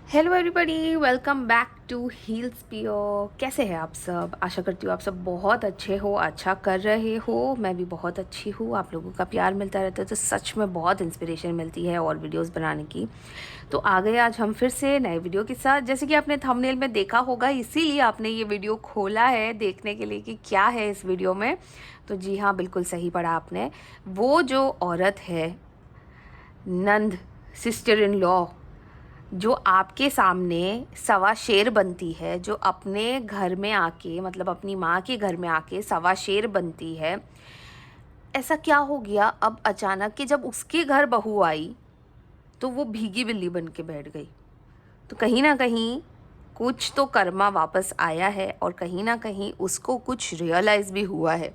Hello everybody, welcome back to हील्स पियो। कैसे हैं आप सब? आशा करती हूँ आप सब बहुत अच्छे हो, अच्छा कर रहे हो। मैं भी बहुत अच्छी हूँ। आप लोगों का प्यार मिलता रहता है तो सच में बहुत इंस्पिरेशन मिलती है और वीडियोस बनाने की। तो आ गए आज हम फिर से नए वीडियो के साथ। जैसे कि आपने थंबनेल में देखा होगा, इसीलिए आपने ये वीडियो खोला है देखने के लिए कि क्या है इस वीडियो में। तो जी हाँ, बिल्कुल सही पढ़ा आपने। वो जो औरत है, नंद, सिस्टर इन लॉ, जो आपके सामने सवा शेर बनती है, जो अपने घर में आके, मतलब अपनी माँ के घर में आके सवा शेर बनती है, ऐसा क्या हो गया अब अचानक कि जब उसके घर बहू आई तो वो भीगी बिल्ली बन के बैठ गई? तो कहीं ना कहीं कुछ तो कर्मा वापस आया है और कहीं ना कहीं उसको कुछ रियलाइज़ भी हुआ है।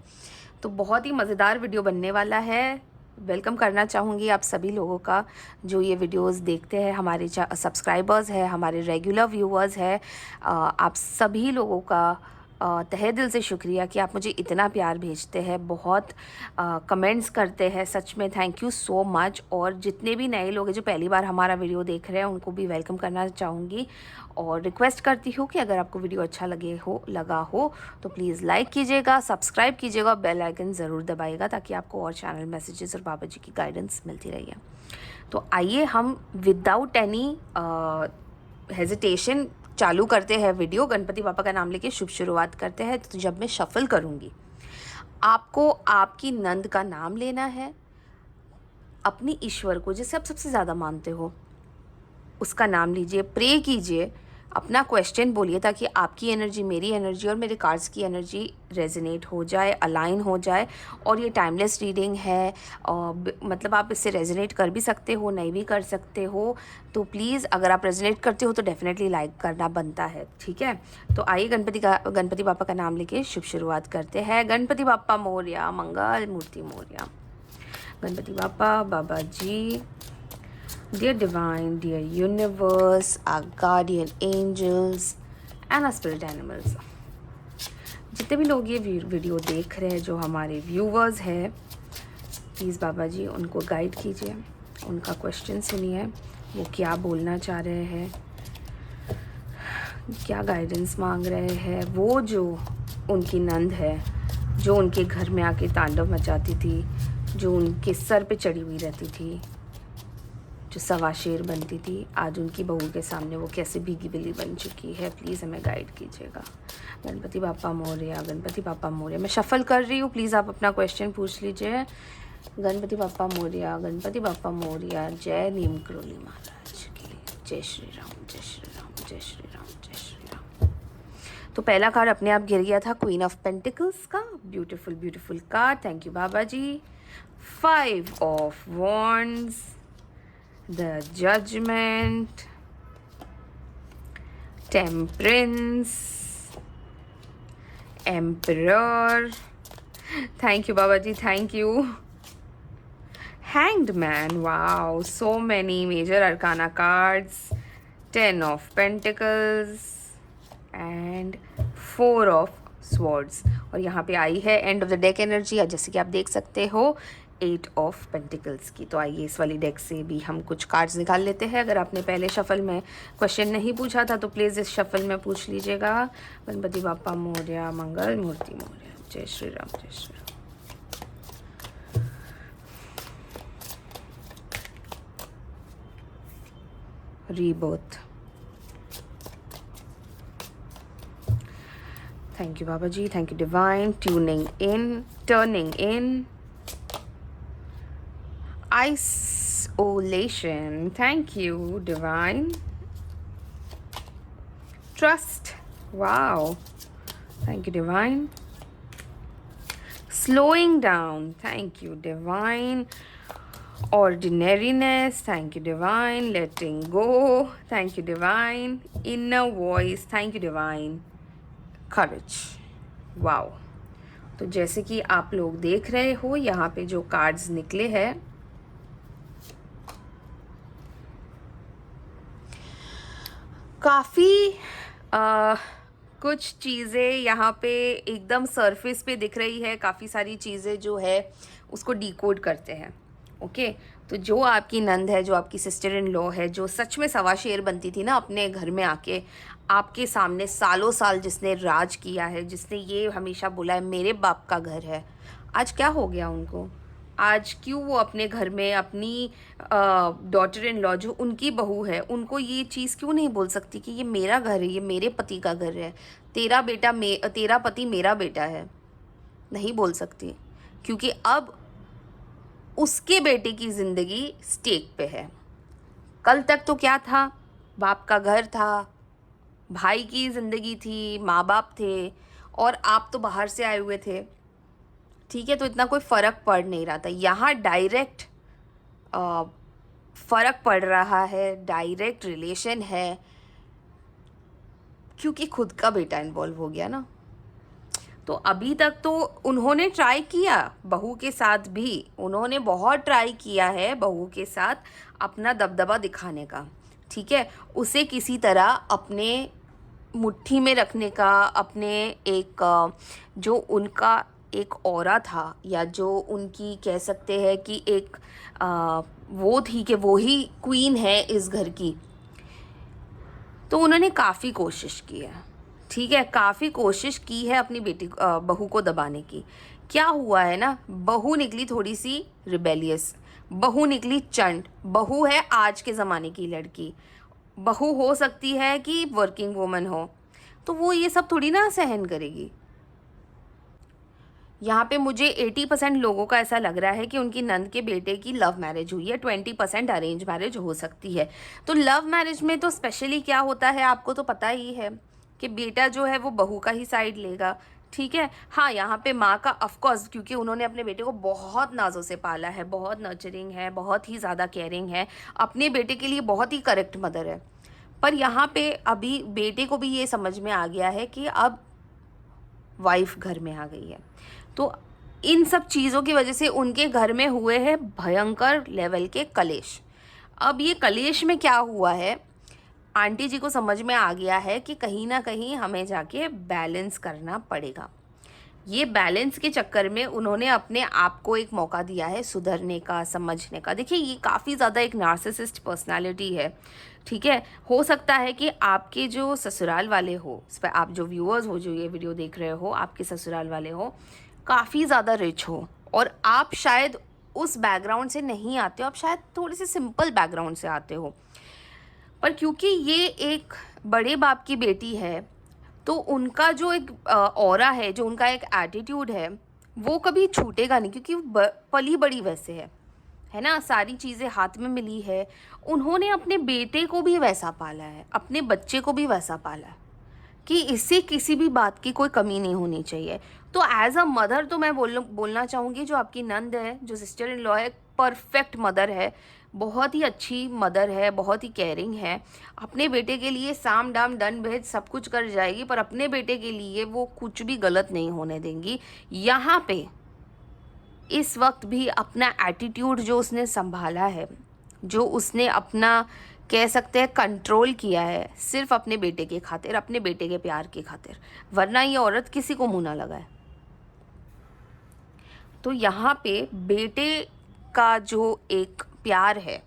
तो बहुत ही मज़ेदार वीडियो बनने वाला है। वेलकम करना चाहूँगी आप सभी लोगों का जो ये वीडियोस देखते हैं, हमारे सब्सक्राइबर्स हैं, हमारे रेगुलर व्यूअर्स हैं। आप सभी लोगों का तहे दिल से शुक्रिया कि आप मुझे इतना प्यार भेजते हैं, बहुत कमेंट्स करते हैं। सच में थैंक यू सो मच। और जितने भी नए लोग हैं जो पहली बार हमारा वीडियो देख रहे हैं, उनको भी वेलकम करना चाहूँगी और रिक्वेस्ट करती हूँ कि अगर आपको वीडियो अच्छा लगा हो तो प्लीज़ लाइक कीजिएगा, सब्सक्राइब कीजिएगा, बेल आइकन ज़रूर दबाइएगा ताकि आपको और चैनल मैसेजेस और बाबा जी की गाइडेंस मिलती रही। तो आइए हम विदाउट एनी हेजिटेशन चालू करते हैं वीडियो। गणपति पापा का नाम लेके शुभ शुरुआत करते हैं। तो जब मैं शफल करूँगी, आपको आपकी नंद का नाम लेना है, अपनी ईश्वर को जिसे आप सबसे ज़्यादा मानते हो उसका नाम लीजिए, प्रे कीजिए, अपना क्वेश्चन बोलिए ताकि आपकी एनर्जी, मेरी एनर्जी और मेरे कार्ड्स की एनर्जी रेजोनेट हो जाए, अलाइन हो जाए। और ये टाइमलेस रीडिंग है और मतलब आप इससे रेजोनेट कर भी सकते हो, नहीं भी कर सकते हो। तो प्लीज़ अगर आप रेजोनेट करते हो तो डेफिनेटली लाइक करना बनता है, ठीक है? तो आइए गणपति पापा का नाम लेके शुभ शुरुआत करते हैं। गणपति बापा मोरया, मंगल मूर्ति मोरया। गणपति बापा, बाबा जी, dear divine, dear universe, our guardian angels and our spirit animals, जितने भी लोग ये वीडियो देख रहे हैं, जो हमारे व्यूवर्स हैं, प्लीज़ बाबा जी उनको गाइड कीजिए, उनका क्वेश्चन सुनिए, वो क्या बोलना चाह रहे हैं, क्या गाइडेंस मांग रहे हैं। वो जो उनकी नंद है, जो उनके घर में आके तांडव मचाती थी, जो उनके सर पे चढ़ी हुई रहती थी, जो सवा शेर बनती थी, आज उनकी बहू के सामने वो कैसे भीगी बिल्ली बन चुकी है। प्लीज़ हमें गाइड कीजिएगा। गणपति बापा मोरया, गणपति बापा मोरया। मैं शफल कर रही हूँ, प्लीज़ आप अपना क्वेश्चन पूछ लीजिए। गणपति बापा मोरया, गणपति बापा मोरया। जय नीम करोली महाराज की जय। श्री राम, जय श्री राम, जय श्री राम, जय श्री राम। तो पहला कार्ड अपने आप गिर गया था, क्वीन ऑफ पेंटिकल्स का। Beautiful beautiful card, thank you Baba ji. 5 of wands, the judgment, temperance, emperor, thank you baba ji, thank you. Hanged man, wow, so many major arcana cards. 10 of pentacles and 4 of swords। और यहाँ पे आई है end of the deck energy, जैसे कि आप देख सकते हो 8 ऑफ पेंटिकल्स की। तो आइए इस वाली डेक से भी हम कुछ कार्ड्स निकाल लेते हैं। अगर आपने पहले शफल में क्वेश्चन नहीं पूछा था तो प्लीज़ इस शफल में पूछ लीजिएगा। गणपति बापा मोरया, मंगल मूर्ति मोरया। जय श्री राम, जय Shri Ram. Rebirth, thank you baba ji, thank you divine. Tuning in, turning in. Isolation, thank you divine. Trust, wow, thank you divine. Slowing down, thank you divine. Ordinariness, thank you divine. Letting go, thank you divine. Inner voice, thank you divine. Courage, wow। तो जैसे कि आप लोग देख रहे हो यहाँ पे जो कार्ड्स निकले हैं, काफ़ी कुछ चीज़ें यहाँ पे एकदम सरफेस पे दिख रही है। काफ़ी सारी चीज़ें जो है उसको डिकोड करते हैं, ओके। तो जो आपकी नंद है, जो आपकी सिस्टर इन लॉ है, जो सच में सवा शेर बनती थी ना अपने घर में आके, आपके सामने सालों साल जिसने राज किया है, जिसने ये हमेशा बोला है मेरे बाप का घर है, आज क्या हो गया उनको? आज क्यों वो अपने घर में अपनी डॉटर इन लॉ जो उनकी बहू है, उनको ये चीज़ क्यों नहीं बोल सकती कि ये मेरा घर है, ये मेरे पति का घर है, तेरा पति मेरा बेटा है? नहीं बोल सकती, क्योंकि अब उसके बेटे की ज़िंदगी स्टेक पे है। कल तक तो क्या था, बाप का घर था, भाई की ज़िंदगी थी, माँ बाप थे, और आप तो बाहर से आए हुए थे, ठीक है, तो इतना कोई फ़र्क पड़ नहीं रहा था। यहाँ डायरेक्ट फ़र्क पड़ रहा है, डायरेक्ट रिलेशन है, क्योंकि खुद का बेटा इन्वॉल्व हो गया ना। तो अभी तक तो उन्होंने ट्राई किया, बहू के साथ भी उन्होंने बहुत ट्राई किया है बहू के साथ अपना दबदबा दिखाने का, ठीक है, उसे किसी तरह अपने मुट्ठी में रखने का, अपने एक जो उनका एक ऑरा था, या जो उनकी कह सकते हैं कि एक वो थी कि वो ही क्वीन है इस घर की। तो उन्होंने काफ़ी कोशिश की है, ठीक है, काफ़ी कोशिश की है अपनी बहू को दबाने की। क्या हुआ है ना, बहू निकली थोड़ी सी रिबेलियस, बहू निकली चंड, बहू है आज के ज़माने की लड़की, बहू हो सकती है कि वर्किंग वुमन हो, तो वो ये सब थोड़ी ना सहन करेगी। यहाँ पे मुझे 80% लोगों का ऐसा लग रहा है कि उनकी नंद के बेटे की लव मैरिज हुई है, 20% अरेंज मैरिज हो सकती है। तो लव मैरिज में तो स्पेशली क्या होता है आपको तो पता ही है कि बेटा जो है वो बहू का ही साइड लेगा, ठीक है। हाँ, यहाँ पे माँ का ऑफकोर्स, क्योंकि उन्होंने अपने बेटे को बहुत नाजों से पाला है, बहुत नर्चरिंग है, बहुत ही ज़्यादा केयरिंग है, अपने बेटे के लिए बहुत ही करेक्ट मदर है। पर यहाँ पे अभी बेटे को भी ये समझ में आ गया है कि अब वाइफ घर में आ गई है, तो इन सब चीज़ों की वजह से उनके घर में हुए हैं भयंकर लेवल के कलेश। अब ये कलेश में क्या हुआ है, आंटी जी को समझ में आ गया है कि कहीं ना कहीं हमें जाके बैलेंस करना पड़ेगा। ये बैलेंस के चक्कर में उन्होंने अपने आप को एक मौका दिया है सुधरने का, समझने का। देखिए, ये काफ़ी ज़्यादा एक नार्सिसिस्ट पर्सनालिटी है, ठीक है। हो सकता है कि आपके जो ससुराल वाले हो, इस पर आप जो व्यूअर्स हो जो ये वीडियो देख रहे हो, आपके ससुराल वाले हो काफ़ी ज़्यादा रिच हो, और आप शायद उस बैकग्राउंड से नहीं आते हो, आप शायद थोड़े से सिंपल बैकग्राउंड से आते हो, पर क्योंकि ये एक बड़े बाप की बेटी है, तो उनका जो एक ऑरा है, जो उनका एक एटीट्यूड है, वो कभी छूटेगा नहीं, क्योंकि वो पली बड़ी वैसे है ना, सारी चीज़ें हाथ में मिली है। उन्होंने अपने बेटे को भी वैसा पाला है, अपने बच्चे को भी वैसा पाला है कि इससे किसी भी बात की कोई कमी नहीं होनी चाहिए। तो एज अ मदर तो मैं बोलना चाहूँगी, जो आपकी नंद है, जो सिस्टर इन लॉ है, परफेक्ट मदर है, बहुत ही अच्छी मदर है, बहुत ही केयरिंग है। अपने बेटे के लिए साम दाम दंड भेद सब कुछ कर जाएगी, पर अपने बेटे के लिए वो कुछ भी गलत नहीं होने देंगी। यहाँ पे इस वक्त भी अपना एटीट्यूड जो उसने संभाला है, जो उसने अपना कह सकते हैं कंट्रोल किया है, सिर्फ अपने बेटे के खातिर, अपने बेटे के प्यार के खातिर, वरना ये औरत किसी को मुंह ना लगाए। तो यहाँ पे बेटे का जो एक प्यार है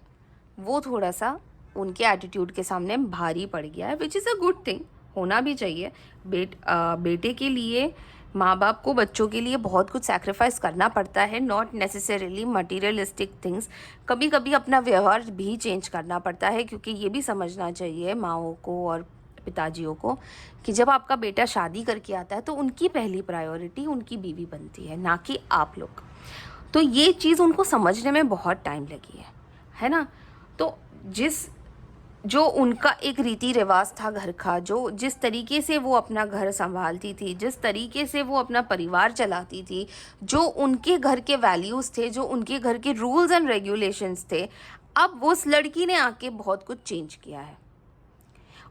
वो थोड़ा सा उनके एटीट्यूड के सामने भारी पड़ गया है, which is a good thing, होना भी चाहिए। बेटे के लिए माँ बाप को बच्चों के लिए बहुत कुछ सैक्रिफाइस करना पड़ता है, नॉट नेसेसरीली मटीरियलिस्टिक थिंग्स। कभी कभी अपना व्यवहार भी चेंज करना पड़ता है, क्योंकि ये भी समझना चाहिए माँओं को और पिताजियों को कि जब आपका बेटा शादी करके आता है तो उनकी पहली प्रायोरिटी उनकी बीवी बनती है, ना कि आप लोग। तो ये चीज़ उनको समझने में बहुत टाइम लगी है ना। तो जो उनका एक रीति रिवाज था घर का, जो जिस तरीके से वो अपना घर संभालती थी, जिस तरीके से वो अपना परिवार चलाती थी, जो उनके घर के वैल्यूज़ थे, जो उनके घर के रूल्स एंड रेगुलेशंस थे, अब उस लड़की ने आके बहुत कुछ चेंज किया है।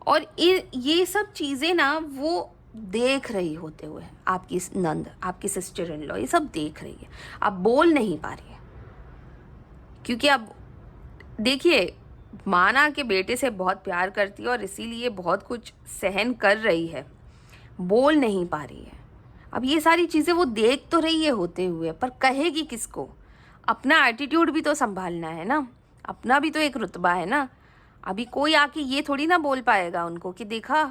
और ये सब चीज़ें ना वो देख रही होते हुए, आपकी नंद, आपकी सिस्टर इन लॉ, ये सब देख रही है, अब बोल नहीं पा रही है, क्योंकि अब देखिए, माना के बेटे से बहुत प्यार करती है और इसीलिए बहुत कुछ सहन कर रही है, बोल नहीं पा रही है। अब ये सारी चीज़ें वो देख तो रही है होते हुए, पर कहेगी किसको? अपना एटीट्यूड भी तो संभालना है ना, अपना भी तो एक रुतबा है ना। अभी कोई आके ये थोड़ी ना बोल पाएगा उनको कि देखा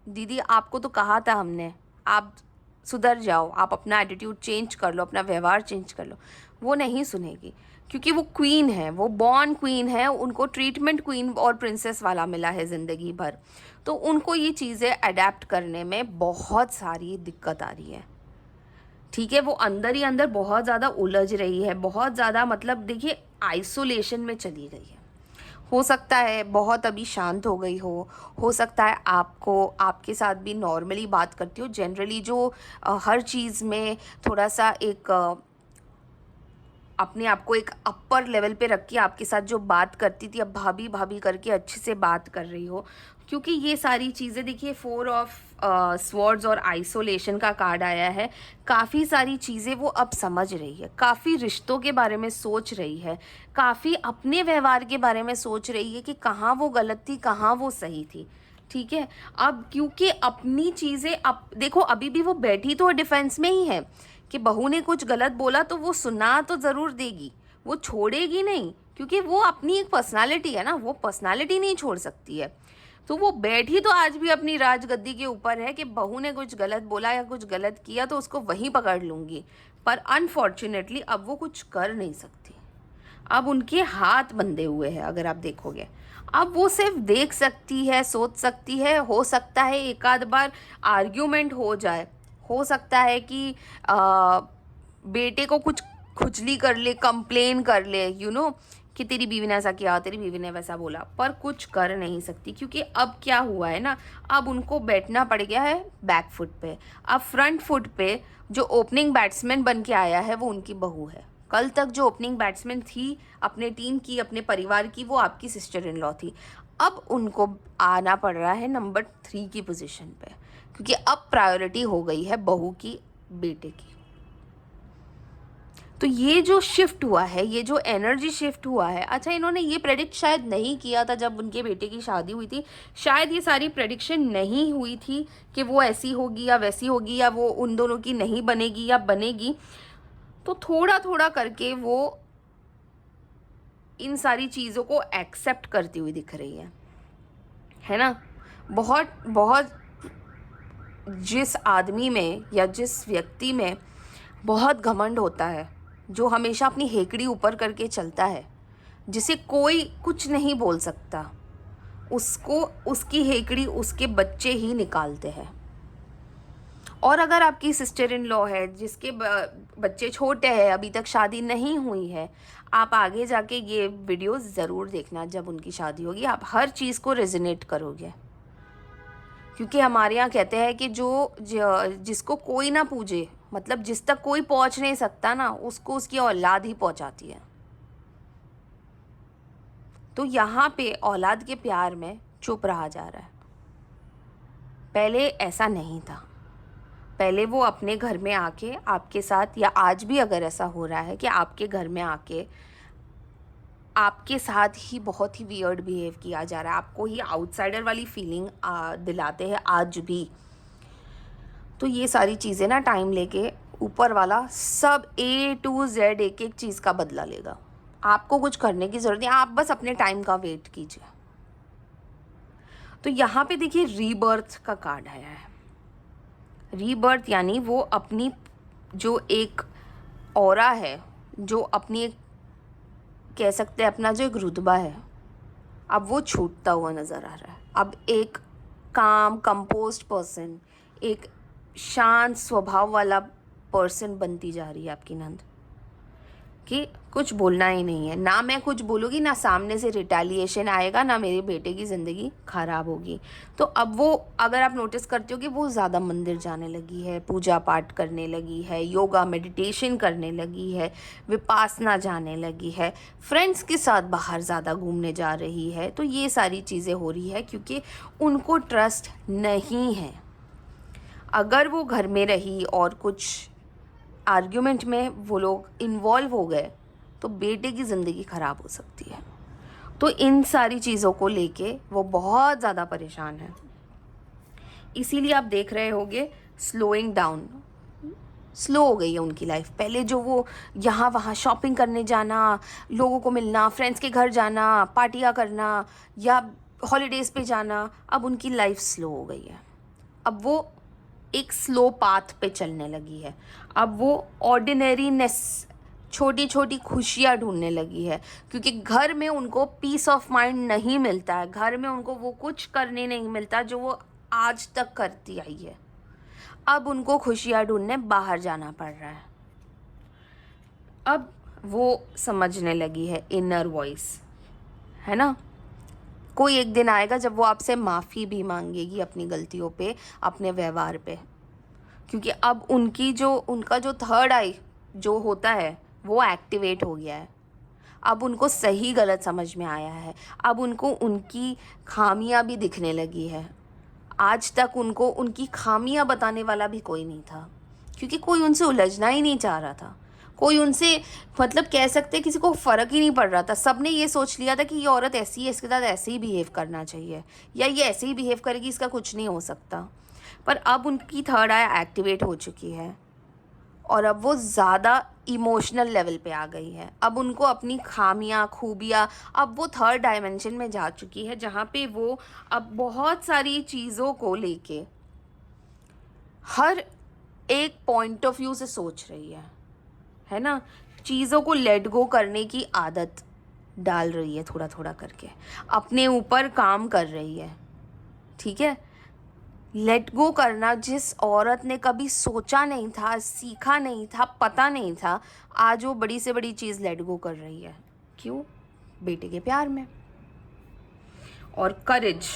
दीदी आपको तो कहा था हमने, आप सुधर जाओ, आप अपना एटीट्यूड चेंज कर लो, अपना व्यवहार चेंज कर लो। वो नहीं सुनेगी, क्योंकि वो क्वीन है, वो बॉर्न क्वीन है, उनको ट्रीटमेंट क्वीन और प्रिंसेस वाला मिला है ज़िंदगी भर। तो उनको ये चीज़ें अडेप्ट करने में बहुत सारी दिक्कत आ रही है। ठीक है, वो अंदर ही अंदर बहुत ज़्यादा उलझ रही है, बहुत ज़्यादा, मतलब देखिए आइसोलेशन में चली गई है। हो सकता है बहुत अभी शांत हो गई हो सकता है आपको, आपके साथ भी नॉर्मली बात करती हो, जनरली जो हर चीज़ में थोड़ा सा एक अपने आप को एक अपर लेवल पे रख के आपके साथ जो बात करती थी, अब भाभी भाभी करके अच्छे से बात कर रही हो। क्योंकि ये सारी चीज़ें देखिए, 4 ऑफ स्वॉर्ड्स और आइसोलेशन का कार्ड आया है। काफ़ी सारी चीज़ें वो अब समझ रही है, काफ़ी रिश्तों के बारे में सोच रही है, काफ़ी अपने व्यवहार के बारे में सोच रही है कि कहाँ वो गलत थी, कहाँ वो सही थी। ठीक है, अब क्योंकि अपनी चीज़ें, अब देखो अभी भी वो बैठी तो डिफेंस में ही है कि बहू ने कुछ गलत बोला तो वो सुना तो ज़रूर देगी, वो छोड़ेगी नहीं, क्योंकि वो अपनी एक पर्सनालिटी है ना, वो पर्सनालिटी नहीं छोड़ सकती है। तो वो बैठी तो आज भी अपनी राजगद्दी के ऊपर है कि बहू ने कुछ गलत बोला या कुछ गलत किया तो उसको वहीं पकड़ लूँगी। पर अनफॉर्चुनेटली अब वो कुछ कर नहीं सकती, अब उनके हाथ बंधे हुए हैं। अगर आप देखोगे, अब वो सिर्फ देख सकती है, सोच सकती है, हो सकता है एक आध बार आर्ग्यूमेंट हो जाए, हो सकता है कि बेटे को कुछ खुजली कर ले, कंप्लेन कर ले, कि तेरी बीवी ने ऐसा किया, तेरी बीवी ने वैसा बोला, पर कुछ कर नहीं सकती। क्योंकि अब क्या हुआ है ना, अब उनको बैठना पड़ गया है बैक फुट पे। अब फ्रंट फुट पे जो ओपनिंग बैट्समैन बन के आया है वो उनकी बहू है। कल तक जो ओपनिंग बैट्समैन थी अपने टीम की, अपने परिवार की, वो आपकी सिस्टर इन लॉ थी। अब उनको आना पड़ रहा है नंबर 3 की पोजीशन पे, क्योंकि अब प्रायोरिटी हो गई है बहू की, बेटे की। तो ये जो शिफ्ट हुआ है, ये जो एनर्जी शिफ्ट हुआ है, अच्छा इन्होंने ये प्रेडिक्ट शायद नहीं किया था जब उनके बेटे की शादी हुई थी। शायद ये सारी प्रेडिक्शन नहीं हुई थी कि वो ऐसी होगी या वैसी होगी, या वो उन दोनों की नहीं बनेगी या बनेगी। तो थोड़ा थोड़ा करके वो इन सारी चीज़ों को एक्सेप्ट करती हुई दिख रही है ना। बहुत बहुत जिस आदमी में या जिस व्यक्ति में बहुत घमंड होता है, जो हमेशा अपनी हेकड़ी ऊपर करके चलता है, जिसे कोई कुछ नहीं बोल सकता, उसको उसकी हेकड़ी उसके बच्चे ही निकालते हैं। और अगर आपकी सिस्टर इन लॉ है जिसके बच्चे छोटे हैं, अभी तक शादी नहीं हुई है, आप आगे जाके ये वीडियो ज़रूर देखना। जब उनकी शादी होगी आप हर चीज़ को रेजोनेट करोगे, क्योंकि हमारे यहाँ कहते हैं कि जिसको कोई ना पूजे, मतलब जिस तक कोई पहुँच नहीं सकता ना, उसको उसकी औलाद ही पहुँचाती है। तो यहाँ पे औलाद के प्यार में चुप रहा जा रहा है। पहले ऐसा नहीं था, पहले वो अपने घर में आके आपके साथ, या आज भी अगर ऐसा हो रहा है कि आपके घर में आके आपके साथ ही बहुत ही वियर्ड बिहेव किया जा रहा है, आपको ही आउटसाइडर वाली फीलिंग दिलाते हैं आज भी। तो ये सारी चीज़ें ना टाइम लेके ऊपर वाला सब A to Z एक एक चीज़ का बदला लेगा। आपको कुछ करने की ज़रूरत नहीं, आप बस अपने टाइम का वेट कीजिए। तो यहाँ पे देखिए रीबर्थ का कार्ड आया है। रीबर्थ यानी वो अपनी जो एक ऑरा है, जो अपनी एक, कह सकते हैं अपना जो एक रुतबा है, अब वो छूटता हुआ नज़र आ रहा है। अब एक काम कंपोज्ड पर्सन, एक शांत स्वभाव वाला पर्सन बनती जा रही है आपकी नंद, कि कुछ बोलना ही नहीं है। ना मैं कुछ बोलूँगी, ना सामने से रिटेलिएशन आएगा, ना मेरे बेटे की ज़िंदगी ख़राब होगी। तो अब वो, अगर आप नोटिस करते हो कि वो ज़्यादा मंदिर जाने लगी है, पूजा पाठ करने लगी है, योगा मेडिटेशन करने लगी है, विपासना जाने लगी है, फ्रेंड्स के साथ बाहर ज़्यादा घूमने जा रही है। तो ये सारी चीज़ें हो रही है क्योंकि उनको ट्रस्ट नहीं है। अगर वो घर में रही और कुछ आर्ग्यूमेंट में वो लोग इन्वॉल्व हो गए तो बेटे की ज़िंदगी ख़राब हो सकती है। तो इन सारी चीज़ों को लेके वो बहुत ज़्यादा परेशान है। इसीलिए आप देख रहे होंगे स्लोइंग डाउन, स्लो हो गई है उनकी लाइफ। पहले जो वो यहाँ वहाँ शॉपिंग करने जाना, लोगों को मिलना, फ्रेंड्स के घर जाना, पार्टियाँ करना या हॉलीडेज़ पे जाना, अब उनकी लाइफ स्लो हो गई है। अब वो एक स्लो पाथ पे चलने लगी है। अब वो ऑर्डिनरीनेस, छोटी छोटी खुशियाँ ढूंढने लगी है, क्योंकि घर में उनको पीस ऑफ माइंड नहीं मिलता है। घर में उनको वो कुछ करने नहीं मिलता जो वो आज तक करती आई है। अब उनको खुशियाँ ढूंढने बाहर जाना पड़ रहा है। अब वो समझने लगी है इनर वॉइस, है ना। कोई एक दिन आएगा जब वो आपसे माफ़ी भी मांगेगी अपनी गलतियों पे, अपने व्यवहार पे, क्योंकि अब उनका जो थर्ड आई जो होता है वो एक्टिवेट हो गया है। अब उनको सही गलत समझ में आया है। अब उनको उनकी खामियां भी दिखने लगी है। आज तक उनको उनकी खामियां बताने वाला भी कोई नहीं था, क्योंकि कोई उनसे उलझना ही नहीं चाह रहा था। कोई उनसे, मतलब कह सकते किसी को फ़र्क ही नहीं पड़ रहा था। सबने ये सोच लिया था कि ये औरत ऐसी है, इसके साथ ऐसे ही बिहेव करना चाहिए, या ये ऐसे ही बिहेव करेगी, इसका कुछ नहीं हो सकता। पर अब उनकी थर्ड आई एक्टिवेट हो चुकी है और अब वो ज़्यादा इमोशनल लेवल पे आ गई है। अब उनको अपनी खामियां खूबियां, अब वो थर्ड डायमेंशन में जा चुकी है, जहाँ पे वो अब बहुत सारी चीज़ों को लेके हर एक पॉइंट ऑफ व्यू से सोच रही है ना। चीज़ों को लेट गो करने की आदत डाल रही है, थोड़ा थोड़ा करके अपने ऊपर काम कर रही है। ठीक है, लेट गो करना जिस औरत ने कभी सोचा नहीं था, सीखा नहीं था, पता नहीं था, आज वो बड़ी से बड़ी चीज़ लेट गो कर रही है। क्यों? बेटे के प्यार में। और करेज,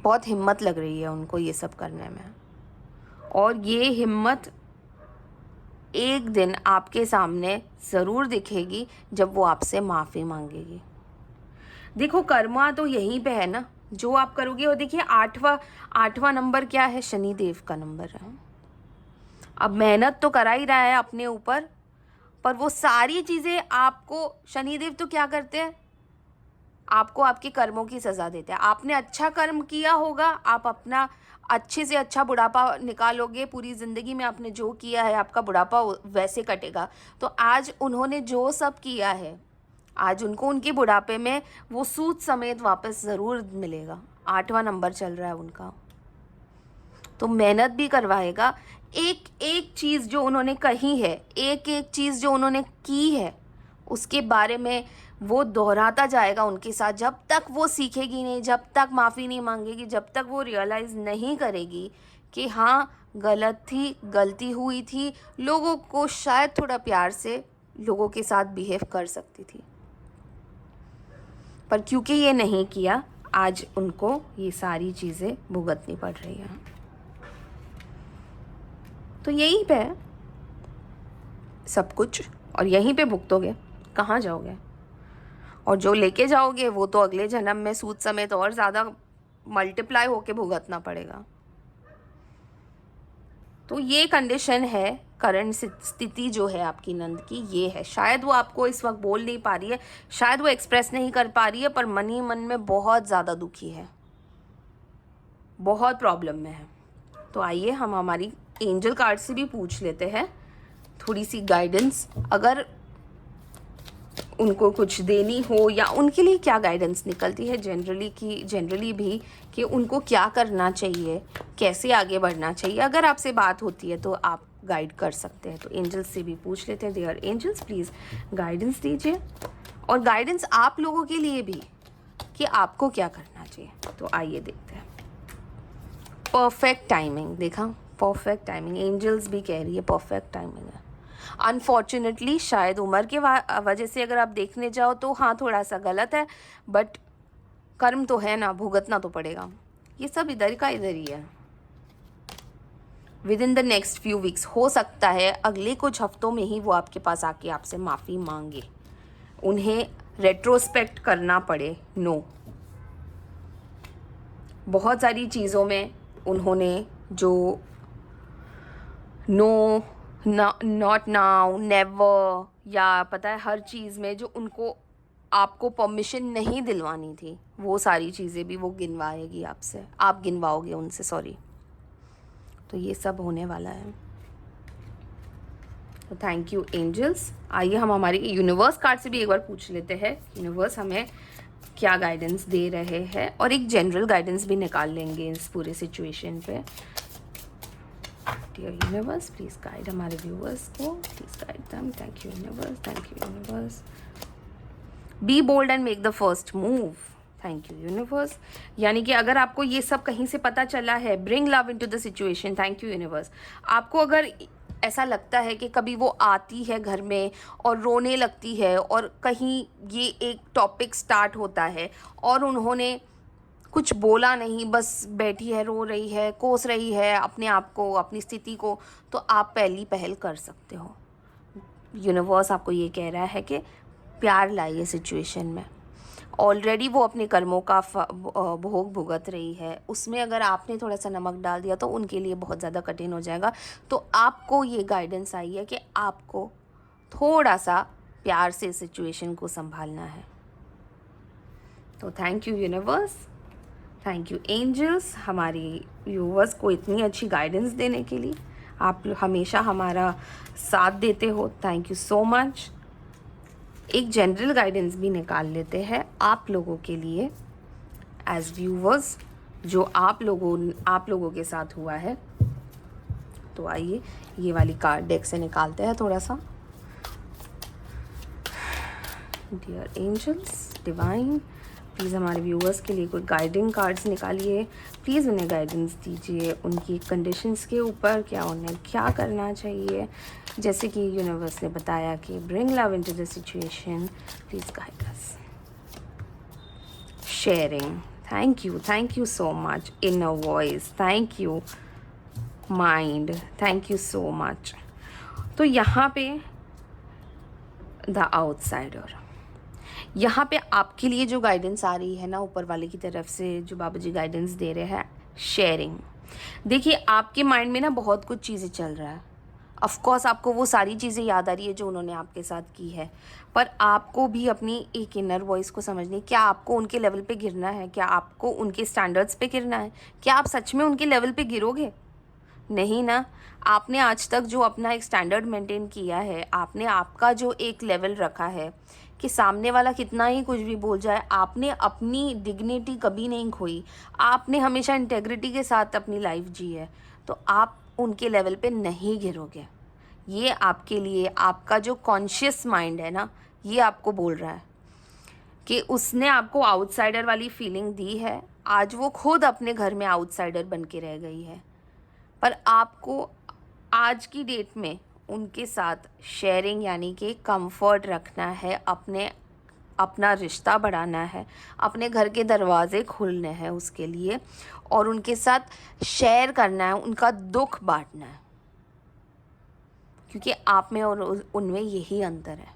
बहुत हिम्मत लग रही है उनको ये सब करने में, और ये हिम्मत एक दिन आपके सामने ज़रूर दिखेगी जब वो आपसे माफ़ी मांगेगी। देखो, कर्मा तो यहीं पे है ना, जो आप करोगे। और देखिए, आठवां नंबर क्या है? शनिदेव का नंबर है। अब मेहनत तो करा ही रहा है अपने ऊपर, पर वो सारी चीज़ें आपको, शनिदेव तो क्या करते हैं, आपको आपके कर्मों की सज़ा देते हैं। आपने अच्छा कर्म किया होगा, आप अपना अच्छे से अच्छा बुढ़ापा निकालोगे। पूरी ज़िंदगी में आपने जो किया है, आपका बुढ़ापा वैसे कटेगा। तो आज उन्होंने जो सब किया है, आज उनको उनके बुढ़ापे में वो सूद समेत वापस ज़रूर मिलेगा। 8वां नंबर चल रहा है उनका, तो मेहनत भी करवाएगा। एक एक चीज़ जो उन्होंने कही है, एक एक चीज़ जो उन्होंने की है, उसके बारे में वो दोहराता जाएगा उनके साथ, जब तक वो सीखेगी नहीं, जब तक माफ़ी नहीं मांगेगी, जब तक वो रियलाइज़ नहीं करेगी कि हाँ गलत थी, गलती हुई थी, लोगों को शायद थोड़ा प्यार से लोगों के साथ बिहेव कर सकती थी। पर क्योंकि ये नहीं किया, आज उनको ये सारी चीज़ें भुगतनी पड़ रही हैं। तो यहीं पे है सब कुछ, और यहीं पे भुगतोगे, कहाँ जाओगे? और जो लेके जाओगे वो तो अगले जन्म में सूद समेत और ज़्यादा मल्टीप्लाई होके भुगतना पड़ेगा। तो ये कंडीशन है, करंट स्थिति जो है आपकी नंद की, ये है। शायद वो आपको इस वक्त बोल नहीं पा रही है, शायद वो एक्सप्रेस नहीं कर पा रही है, पर मन ही मन में बहुत ज़्यादा दुखी है, बहुत प्रॉब्लम में है। तो आइए हम हमारी एंजल कार्ड से भी पूछ लेते हैं थोड़ी सी गाइडेंस, अगर उनको कुछ देनी हो, या उनके लिए क्या गाइडेंस निकलती है जनरली भी, कि उनको क्या करना चाहिए, कैसे आगे बढ़ना चाहिए। अगर आपसे बात होती है तो आप गाइड कर सकते हैं। तो एंजल्स से भी पूछ लेते हैं। डियर एंजल्स, प्लीज़ गाइडेंस दीजिए, और गाइडेंस आप लोगों के लिए भी कि आपको क्या करना चाहिए। तो आइए देखते हैं। परफेक्ट टाइमिंग, देखा, परफेक्ट टाइमिंग, एंजल्स भी कह रही है परफेक्ट टाइमिंग है। अनफॉर्चुनेटली शायद उम्र के वजह से अगर आप देखने जाओ तो हाँ थोड़ा सा गलत है, बट कर्म तो है ना, भुगतना तो पड़ेगा। ये सब इधर का इधर ही है। With in the next few weeks, हो सकता है अगले कुछ हफ्तों में ही वो आपके पास आके आपसे माफ़ी मांगे, उन्हें रेट्रोस्पेक्ट करना पड़े। नो, बहुत सारी चीज़ों में उन्होंने जो नो, नॉट नाउ, नेवर, या पता है हर चीज़ में जो उनको आपको परमिशन नहीं दिलवानी थी, वो सारी चीज़ें भी वो गिनवाएगी आपसे, आप गिनवाओगे उनसे, सॉरी। तो ये सब होने वाला है। तो थैंक यू एंजल्स। आइए हम हमारी यूनिवर्स कार्ड से भी एक बार पूछ लेते हैं यूनिवर्स हमें क्या गाइडेंस दे रहे हैं, और एक जनरल गाइडेंस भी निकाल लेंगे इस पूरे सिचुएशन पे। डियर यूनिवर्स प्लीज गाइड हमारे व्यूअर्स को, please guide them. Thank you universe, thank you universe. Be bold and make the first move. Thank you universe. यानी कि अगर आपको ये सब कहीं से पता चला है, bring love into the situation. Thank you universe. आपको अगर ऐसा लगता है कि कभी वो आती है घर में और रोने लगती है, और कहीं ये एक टॉपिक स्टार्ट होता है और उन्होंने कुछ बोला नहीं, बस बैठी है, रो रही है, कोस रही है अपने आप को, अपनी स्थिति को, तो आप पहली पहल कर सकते हो। यूनिवर्स आपको ये कह रहा है कि प्यार लाइए सिचुएशन में। ऑलरेडी वो अपने कर्मों का भोग भुगत रही है, उसमें अगर आपने थोड़ा सा नमक डाल दिया तो उनके लिए बहुत ज़्यादा कठिन हो जाएगा। तो आपको ये गाइडेंस आई है कि आपको थोड़ा सा प्यार से सिचुएशन को संभालना है। तो thank you universe, thank you angels हमारी व्यूवर्स को इतनी अच्छी गाइडेंस देने के लिए। आप हमेशा हमारा साथ देते हो, थैंक यू सो मच। एक जनरल गाइडेंस भी निकाल लेते हैं आप लोगों के लिए एज व्यूवर्स, जो आप लोगों के साथ हुआ है। तो आइए ये वाली कार्ड डेक से निकालते हैं थोड़ा सा। डियर एंजल्स डिवाइन प्लीज़ हमारे व्यूअर्स के लिए कोई गाइडिंग कार्ड्स निकालिए। प्लीज़ उन्हें गाइडेंस दीजिए उनकी कंडीशंस के ऊपर, क्या उन्हें क्या करना चाहिए। जैसे कि यूनिवर्स ने बताया कि bring love into the situation, please guide us. Sharing, thank you so much. Inner voice, thank you. Mind, thank you so much. तो यहाँ पे द आउटसाइडर, यहाँ पे आपके लिए जो गाइडेंस आ रही है ना ऊपर वाले की तरफ से, जो बाबा जी गाइडेंस दे रहे हैं, शेयरिंग। देखिए आपके माइंड में ना बहुत कुछ चीज़ें चल रहा है। ऑफ कोर्स आपको वो सारी चीज़ें याद आ रही है जो उन्होंने आपके साथ की है, पर आपको भी अपनी एक इनर वॉइस को समझनी है। क्या आपको उनके लेवल पे गिरना है? क्या आपको उनके स्टैंडर्ड्स पे गिरना है? क्या आप सच में उनके लेवल पे गिरोगे? नहीं ना। आपने आज तक जो अपना एक स्टैंडर्ड मेंटेन किया है, आपने आपका जो एक लेवल रखा है कि सामने वाला कितना ही कुछ भी बोल जाए, आपने अपनी डिग्निटी कभी नहीं खोई। आपने हमेशा इंटेग्रिटी के साथ अपनी लाइफ जी है, तो आप उनके लेवल पे नहीं गिरोगे। ये आपके लिए आपका जो कॉन्शियस माइंड है ना, ये आपको बोल रहा है कि उसने आपको आउटसाइडर वाली फीलिंग दी है। आज वो खुद अपने घर में आउटसाइडर बन के रह गई है, पर आपको आज की डेट में उनके साथ शेयरिंग यानी कि कंफर्ट रखना है, अपना रिश्ता बढ़ाना है, अपने घर के दरवाजे खोलने हैं उसके लिए, और उनके साथ शेयर करना है, उनका दुख बांटना है, क्योंकि आप में और उनमें यही अंतर है।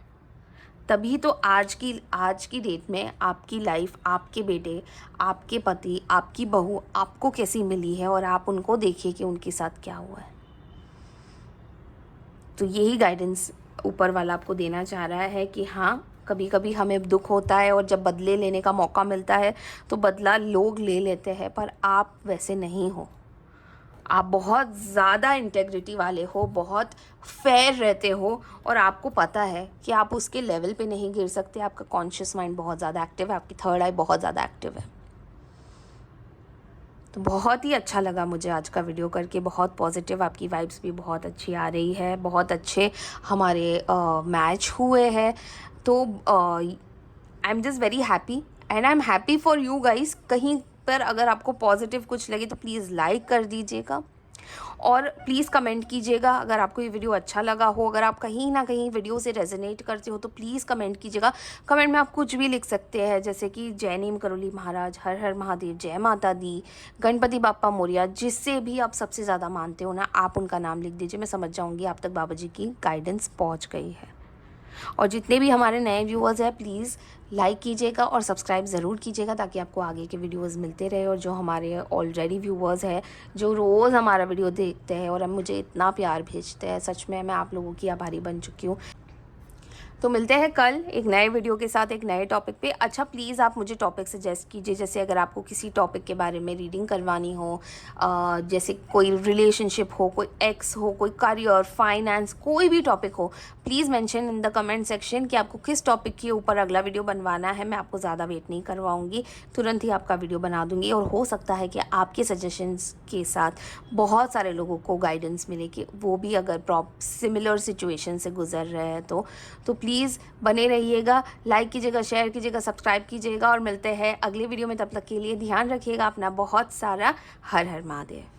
तभी तो आज की डेट में आपकी लाइफ, आपके बेटे, आपके पति, आपकी बहू आपको कैसी मिली है, और आप उनको देखिए कि उनके साथ क्या हुआ है। तो यही गाइडेंस ऊपर वाला आपको देना चाह रहा है कि हाँ, कभी कभी हमें दुख होता है और जब बदले लेने का मौका मिलता है तो बदला लोग ले लेते हैं, पर आप वैसे नहीं हो। आप बहुत ज़्यादा इंटेग्रिटी वाले हो, बहुत फेयर रहते हो, और आपको पता है कि आप उसके लेवल पे नहीं गिर सकते। आपका कॉन्शियस माइंड बहुत ज़्यादा एक्टिव है, आपकी थर्ड आई बहुत ज़्यादा एक्टिव है। तो बहुत ही अच्छा लगा मुझे आज का वीडियो करके, बहुत पॉजिटिव, आपकी वाइब्स भी बहुत अच्छी आ रही है, बहुत अच्छे हमारे मैच हुए हैं। तो I am just very happy and I am happy for you guys. कहीं पर अगर आपको पॉजिटिव कुछ लगे तो प्लीज़ लाइक कर दीजिएगा, और प्लीज़ कमेंट कीजिएगा अगर आपको ये वीडियो अच्छा लगा हो। अगर आप कहीं ना कहीं वीडियो से रेजोनेट करते हो तो प्लीज़ कमेंट कीजिएगा। कमेंट में आप कुछ भी लिख सकते हैं, जैसे कि जय नीम करोली महाराज, हर हर महादेव, जय माता दी, गणपति बाप्पा मोरिया, जिससे भी आप सबसे ज़्यादा मानते हो ना, आप उनका नाम लिख दीजिए। मैं समझ जाऊँगी आप तक बाबा जी की गाइडेंस पहुँच गई है। और जितने भी हमारे नए व्यूअर्स हैं, प्लीज़ लाइक कीजिएगा और सब्सक्राइब ज़रूर कीजिएगा, ताकि आपको आगे के वीडियोस मिलते रहे। और जो हमारे ऑलरेडी व्यूअर्स हैं, जो रोज़ हमारा वीडियो देखते हैं और अब मुझे इतना प्यार भेजते हैं, सच में मैं आप लोगों की आभारी बन चुकी हूँ। तो मिलते हैं कल एक नए वीडियो के साथ एक नए टॉपिक पे। अच्छा प्लीज़ आप मुझे टॉपिक सजेस्ट कीजिए, जैसे अगर आपको किसी टॉपिक के बारे में रीडिंग करवानी हो, जैसे कोई रिलेशनशिप हो, कोई एक्स हो, कोई करियर, फाइनेंस, कोई भी टॉपिक हो, please mention in the comment section कि आपको किस टॉपिक के ऊपर अगला वीडियो बनवाना है। मैं आपको ज़्यादा वेट नहीं करवाऊँगी, तुरंत ही आपका वीडियो बना दूँगी। और हो सकता है कि आपके सजेशंस के साथ बहुत सारे लोगों को गाइडेंस मिले कि वो भी अगर सिमिलर सिचुएशन से गुजर रहे हैं तो प्लीज़ बने रहिएगा, लाइक कीजिएगा, शेयर कीजिएगा, सब्सक्राइब कीजिएगा और मिलते हैं अगले वीडियो में। तब तक के लिए ध्यान रखिएगा अपना बहुत सारा। हर हर महादेव।